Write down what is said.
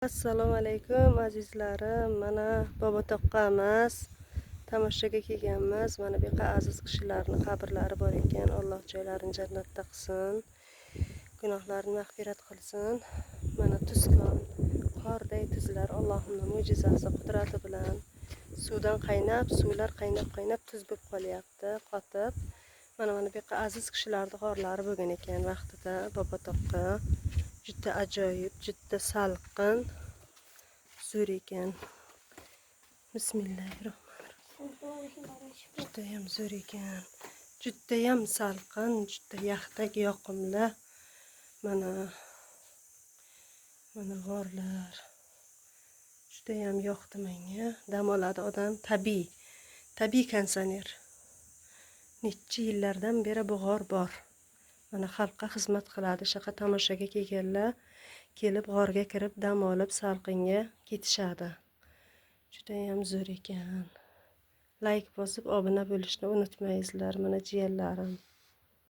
Assalomu alaykum azizlarim. Mana bobo toqqamiz. Tomoshaga kelganmiz. Mana bu yoqqa aziz kishilarni qabrlari bor ekan. Alloh joylarini jannatda qilsin. Gunohlarini mag'firat qilsin. Mana tuzkon, qorday tuzlar Allohning mo'jizasi, qudrati bilan suvdan qaynab, suvlar qaynab tuz bo'lib qolyapti, qotib. Mana bu yoqqa aziz kishilarning qorlari bo'lgan ekan vaqtida bobo toqqa. Juda ajoyib, juda salqin, zo'r ekan. Bismillahirrohmanirrohim. Judayam zo'r ekan. Judayam salqin, juda yaxtak yoqimli. Mana g'orlar. Judayam yoqdi menga. Dam oladi odam, tabiiy konditsioner. Necha yillardan beri bu g'or bor. Mana xalqqa xizmat qiladi. Shaqa tomoshaga kelganlar kelib g'orga kirib dam olib salqinga ketishadi. Judayam zo'r ekan. Like bosib obuna bo'lishni unutmaysizlar, mana jiyanlarim.